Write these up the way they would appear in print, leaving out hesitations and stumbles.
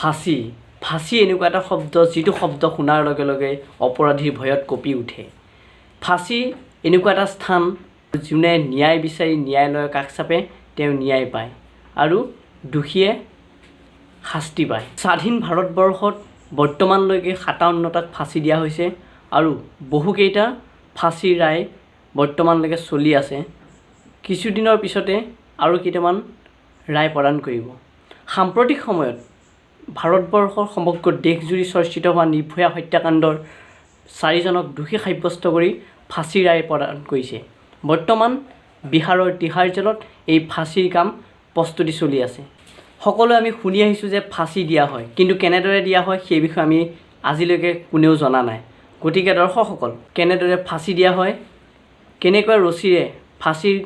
ফাঁচি ফাঁচি এনেকুৱা এটা শব্দ যিটো শব্দ শুনাৰ লগে লগে অপৰাধীৰ ভয়ত কঁপি উঠে। ফাঁচি এনেকুৱা এটা স্থান যোনে ন্যায় বিচাৰি ন্যায়ালয়ৰ কাষ চাপে তেওঁ ন্যায় পায় আৰু দোষীয়ে শাস্তি পায়। স্বাধীন ভাৰতবৰ্ষত বৰ্তমানলৈকে 57টাক ফাঁচি দিয়া হৈছে আৰু বহুকেইটা ফাঁচিৰ ৰায় বৰ্তমানলৈকে চলি আছে। কিছুদিনৰ পিছতে আৰু কেইটামান ৰায় প্ৰদান কৰিব। সাম্প্ৰতিক সময়ত ভাৰতবৰ্ষৰ সমগ্ৰ দেশজুৰি চৰ্চিত হোৱা নিৰ্ভয়া হত্যাকাণ্ডৰ 4জনক দোষী সাব্যস্ত কৰি ফাঁচীৰ ৰায় প্ৰদান কৰিছে। বৰ্তমান বিহাৰৰ তিহাৰ জেলত এই ফাঁচীৰ কাম প্ৰস্তুতি চলি আছে। সকলোৱে আমি শুনি আহিছোঁ যে ফাঁচী দিয়া হয়, কিন্তু কেনেদৰে দিয়া হয় সেই বিষয়ে আমি আজিলৈকে কোনেও জনা নাই। গতিকে দৰ্শকসকল, কেনেদৰে ফাঁচী দিয়া হয়, কেনেকৈ ৰছীৰে ফাঁচীৰ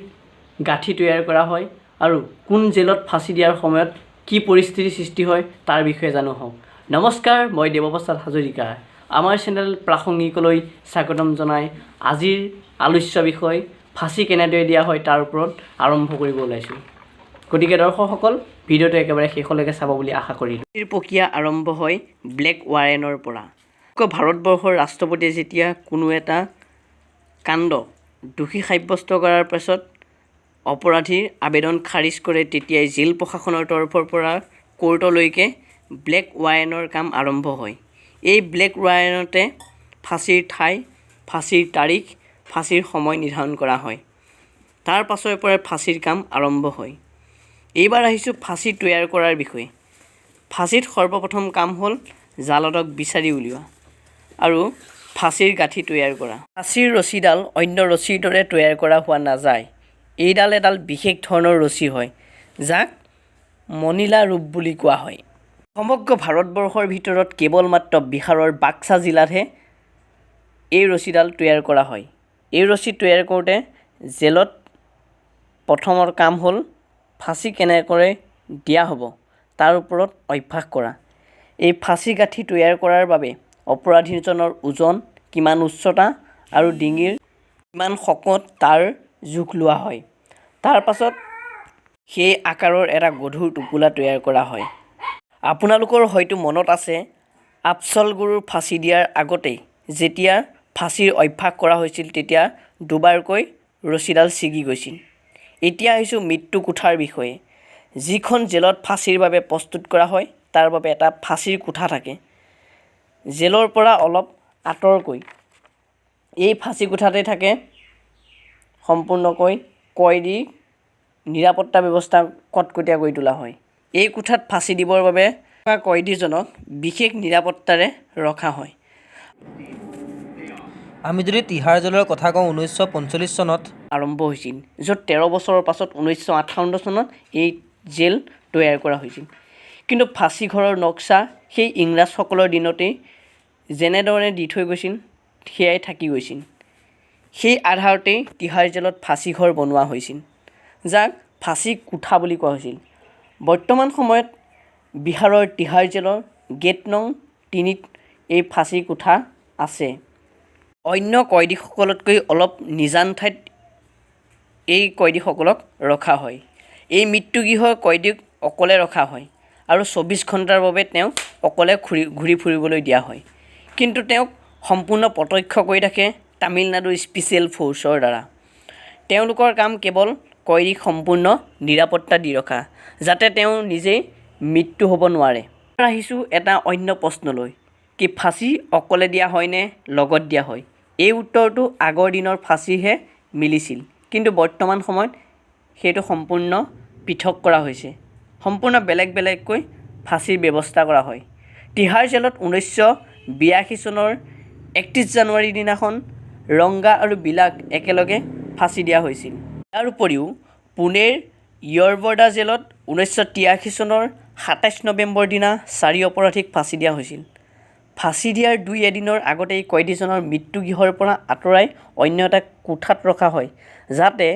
গাঁঠি তৈয়াৰ কৰা হয় আৰু কোন জেলত ফাঁচী দিয়াৰ সময়ত কি পৰিস্থিতিৰ সৃষ্টি হয় তাৰ বিষয়ে জানো হওক। নমস্কাৰ, মই দেৱপ্ৰসাদ হাজৰিকা। আমাৰ চেনেল প্ৰাসংগিকলৈ স্বাগতম জনাই আজিৰ আলোচ্য বিষয় ফাঁচী কেনেদৰে দিয়া হয় তাৰ ওপৰত আৰম্ভ কৰিব ওলাইছোঁ। গতিকে দৰ্শকসকল, ভিডিঅ'টো একেবাৰে শেষলৈকে চাব বুলি আশা কৰিলোঁ। ফাঁচীৰ প্ৰক্ৰিয়া আৰম্ভ হয় ব্লেক ৱাৰেনৰ পৰা। ভাৰতবৰ্ষৰ ৰাষ্ট্ৰপতিয়ে যেতিয়া কোনো এটা কাণ্ড দোষী সাব্যস্ত কৰাৰ পাছত অপৰাধীৰ আবেদন খাৰিজ কৰে, তেতিয়াই জেল প্ৰশাসনৰ তৰফৰ পৰা কোৰ্টলৈকে ব্লেক ৱাৰেনৰ কাম আৰম্ভ হয়। এই ব্লেক ৱাৰেনতে ফাঁচীৰ ঠাই, ফাঁচীৰ তাৰিখ, ফাঁচীৰ সময় নিৰ্ধাৰণ কৰা হয়। তাৰ পাছৰে পৰা ফাঁচীৰ কাম আৰম্ভ হয়। এইবাৰ আহিছোঁ ফাঁচী তৈয়াৰ কৰাৰ বিষয়ে। ফাঁচীত সৰ্বপ্ৰথম কাম হ'ল জালতক বিচাৰি উলিওৱা আৰু ফাঁচীৰ গাঁঠি তৈয়াৰ কৰা। ফাঁচীৰ ৰছীডাল অন্য ৰছীৰ দৰে তৈয়াৰ কৰা হোৱা নাযায়। এইডাল এডাল বিশেষ ধৰণৰ ৰছী হয়, যাক মনিলা ৰূপ বুলি কোৱা হয়। সমগ্ৰ ভাৰতবৰ্ষৰ ভিতৰত কেৱল মাত্ৰ বিহাৰৰ বাক্সা জিলাতহে এই ৰছীডাল তৈয়াৰ কৰা হয়। এই ৰছী তৈয়াৰ কৰোঁতে জেলত প্ৰথমৰ কাম হ'ল ফাঁচী কেনেকৈ দিয়া হ'ব তাৰ ওপৰত অভ্যাস কৰা। এই ফাঁচী গাঁঠি তৈয়াৰ কৰাৰ বাবে অপৰাধীজনৰ ওজন কিমান, উচ্চতা আৰু ডিঙিৰ কিমান শকত তাৰ জোখ লোৱা হয়। তাৰ পাছত সেই আকাৰৰ এটা গধুৰ টোপোলা তৈয়াৰ কৰা হয়। আপোনালোকৰ হয়তো মনত আছে, আফজল গুৰুৰ ফাঁচী দিয়াৰ আগতেই যেতিয়া ফাঁচীৰ অভ্যাস কৰা হৈছিল তেতিয়া দুবাৰকৈ ৰছীডাল ছিগি গৈছিল। এতিয়া আহিছোঁ মৃত্যু কোঠাৰ বিষয়ে। যিখন জেলত ফাঁচীৰ বাবে প্ৰস্তুত কৰা হয় তাৰ বাবে এটা ফাঁচীৰ কোঠা থাকে। জেলৰ পৰা অলপ আঁতৰকৈ এই ফাঁচী কোঠাতে থাকে সম্পূৰ্ণকৈ কয়দী। নিৰাপত্তা ব্যৱস্থা কটকটীয়া কৰি তোলা হয়। এই কোঠাত ফাঁচী দিবৰ বাবে কয়দীজনক বিশেষ নিৰাপত্তাৰে ৰখা হয়। আমি যদি তিহাৰ জেলৰ কথা কওঁ, 1945 চনত আৰম্ভ হৈছিল, য'ত 13 বছৰৰ পাছত 1958 চনত এই জেল তৈয়াৰ কৰা হৈছিল। কিন্তু ফাঁচী ঘৰৰ নক্সা সেই ইংৰাজসকলৰ দিনতেই যেনেধৰণে দি থৈ গৈছিল সেয়াই থাকি গৈছিল। সেই আধাৰতেই তিহাৰ জেলত ফাঁচী ঘৰ বনোৱা হৈছিল, যাক ফাঁচী কোঠা বুলি কোৱা হৈছিল। বৰ্তমান সময়ত বিহাৰৰ তিহাৰ জেলৰ গেট নং 3ত এই ফাঁচী কোঠা আছে। অন্য কয়দীসকলতকৈ অলপ নিজান ঠাইত এই কয়দীসকলক ৰখা হয়। এই মৃত্যুগৃহৰ কয়দীক অকলে ৰখা হয় আৰু 24 ঘণ্টাৰ বাবে তেওঁক অকলে ঘূৰি ফুৰিবলৈ দিয়া হয়। কিন্তু তেওঁক সম্পূৰ্ণ প্ৰত্যক্ষ কৰি থাকে তামিলনাডু স্পেচিয়েল ফ'ৰ্চৰ দ্বাৰা। তেওঁলোকৰ কাম কেৱল কয়দীক সম্পূৰ্ণ নিৰাপত্তা দি ৰখা, যাতে তেওঁ নিজেই মৃত্যু হ'ব নোৱাৰে। আহিছোঁ এটা অন্য প্ৰশ্নলৈ, কি ফাঁচী অকলে দিয়া হয়নে লগত দিয়া হয়? এই উত্তৰটো আগৰ দিনৰ ফাঁচীহে মিলিছিল, কিন্তু বৰ্তমান সময়ত সেইটো সম্পূৰ্ণ পৃথক কৰা হৈছে। সম্পূৰ্ণ বেলেগ বেলেগকৈ ফাঁচীৰ ব্যৱস্থা কৰা হয়। তিহাৰ জেলত 1982 চনৰ 31 জানুৱাৰীৰ দিনাখন ৰংগা আৰু বিলাক একেলগে ফাঁচী দিয়া হৈছিল। ইয়াৰ উপৰিও পুনেৰ য়ৰবৰ্দা জেলত 1983 চনৰ 27 নৱেম্বৰ দিনা 4 অপৰাধীক ফাঁচী দিয়া হৈছিল। ফাঁচী দিয়াৰ 2 এদিনৰ আগতেই কয়দীজনৰ মৃত্যুগৃহৰ পৰা আঁতৰাই অন্য এটা কোঠাত ৰখা হয়, যাতে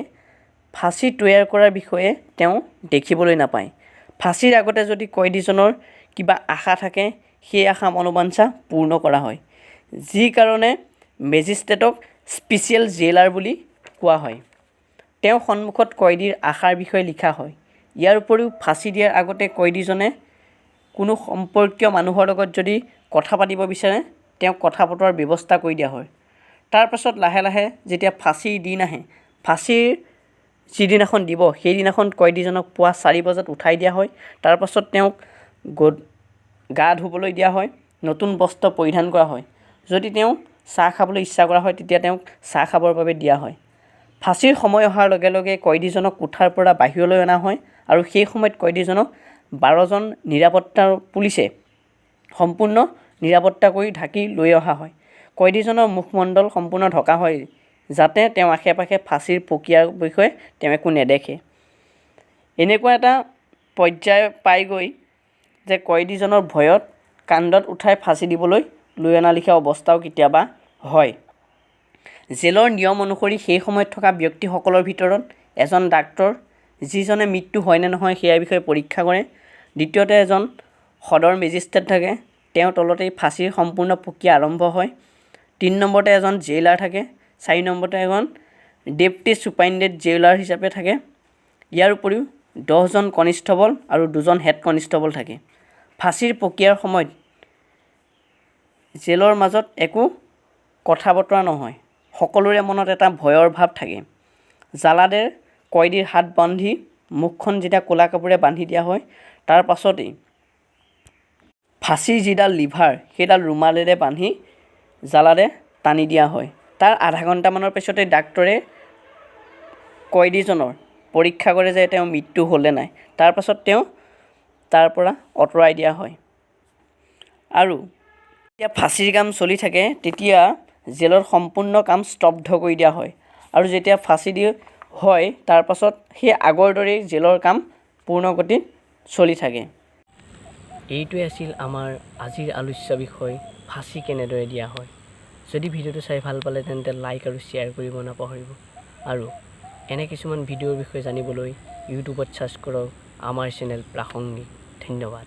ফাঁচী তৈয়াৰ কৰাৰ বিষয়ে তেওঁ দেখিবলৈ নাপায়। ফাঁচীৰ আগতে যদি কয়দীজনৰ কিবা আশা থাকে, সেই আশা মনোবাঞ্ছা পূৰ্ণ কৰা হয়, যি কাৰণে মেজিষ্ট্ৰেটক স্পেচিয়েল জেইলাৰ বুলি কোৱা হয়। তেওঁৰ সন্মুখত কয়দীৰ আশাৰ বিষয়ে লিখা হয়। ইয়াৰ উপৰিও ফাঁচী দিয়াৰ আগতে কয়দীজনে কোনো সম্পৰ্কীয় মানুহৰ লগত যদি কথা পাতিব বিচাৰে তেওঁক কথা পতোৱাৰ ব্যৱস্থা কৰি দিয়া হয়। তাৰপাছত লাহে লাহে যেতিয়া ফাঁচীৰ দিন আহে, ফাঁচীৰ যিদিনাখন দিব সেইদিনাখন কয়দীজনক পুৱা 4 বজাত উঠাই দিয়া হয়। তাৰপাছত তেওঁক গা ধুবলৈ দিয়া হয়, নতুন বস্ত্ৰ পৰিধান কৰা হয়। যদি তেওঁ চাহ খাবলৈ ইচ্ছা কৰা হয় তেতিয়া তেওঁক চাহ খাবৰ বাবে দিয়া হয়। ফাঁচীৰ সময় অহাৰ লগে লগে কয়দীজনক কোঠাৰ পৰা বাহিৰলৈ অনা হয় আৰু সেই সময়ত কয়দীজনক 12জন নিৰাপত্তাৰ পুলিচে সম্পূৰ্ণ নিৰাপত্তা কৰি ঢাকি লৈ অহা হয়। কয়দীজনৰ মুখমণ্ডল সম্পূৰ্ণ ঢকা হয় যাতে তেওঁ আশে পাশে ফাঁচীৰ প্ৰক্ৰিয়াৰ বিষয়ে তেওঁ একো নেদেখে। এনেকুৱা এটা পৰ্যায় পায়গৈ যে কয়দীজনৰ ভয়ত কান্ধত উঠাই ফাঁচী দিবলৈ লৈ অনা লিখীয়া অৱস্থাও কেতিয়াবা হয়। জেলৰ নিয়ম অনুসৰি সেই সময়ত থকা ব্যক্তিসকলৰ ভিতৰত এজন ডাক্তৰ, যিজনে মৃত্যু হয় নে নহয় সেয়াৰ বিষয়ে পৰীক্ষা কৰে। দ্বিতীয়তে এজন সদৰ মেজিষ্ট্ৰেট থাকে, তেওঁৰ তলতেই ফাঁচীৰ সম্পূৰ্ণ প্ৰক্ৰিয়া আৰম্ভ হয়। 3 নম্বৰতে এজন জেইলাৰ থাকে। 4 নম্বৰতে এজন ডেপুটি ছুপাৰিনটেণ্ডেণ্ট জেইলাৰ হিচাপে থাকে। ইয়াৰ উপৰিও 10জন কনিষ্টেবল আৰু 2জন হেড কনিষ্টেবল থাকে। ফাঁচীৰ প্ৰক্ৰিয়াৰ সময়ত জেলৰ মাজত একো কথা বতৰা নহয়, সকলোৰে মনত এটা ভয়ৰ ভাৱ থাকে। জালাদেৰ কয়দীৰ হাত বান্ধি মুখখন যেতিয়া ক'লা কাপোৰে বান্ধি দিয়া হয়, তাৰ পাছতেই ফাঁচীৰ যিডাল লিভাৰ সেইডাল ৰুমালেৰে বান্ধি জালাদে টানি দিয়া হয়। তাৰ আধা ঘণ্টামানৰ পিছতে ডাক্তৰে কয়দীজনৰ পৰীক্ষা কৰে যে তেওঁ মৃত্যু হ'লে নাই। তাৰ পাছত তেওঁ তাৰ পৰা আঁতৰাই দিয়া হয়। আৰু যেতিয়া ফাঁচীৰ কাম চলি থাকে তেতিয়া জেলৰ সম্পূৰ্ণ কাম স্তব্ধ কৰি দিয়া হয় আৰু যেতিয়া ফাঁচি দিয়া হয় তাৰ পাছত সেই আগৰ দৰেই জেলৰ কাম পূৰ্ণগতিত চলি থাকে। এইটোৱে আছিল আমাৰ আজিৰ আলোচ্য বিষয়, ফাঁচী কেনেদৰে দিয়া হয়। যদি ভিডিঅ'টো চাই ভাল পালে তেন্তে লাইক আৰু শ্বেয়াৰ কৰিব নাপাহৰিব। আৰু এনে কিছুমান ভিডিঅ'ৰ বিষয়ে জানিবলৈ ইউটিউবত চাৰ্চ কৰক আমাৰ চেনেল প্ৰাসংগিক। ধন্যবাদ।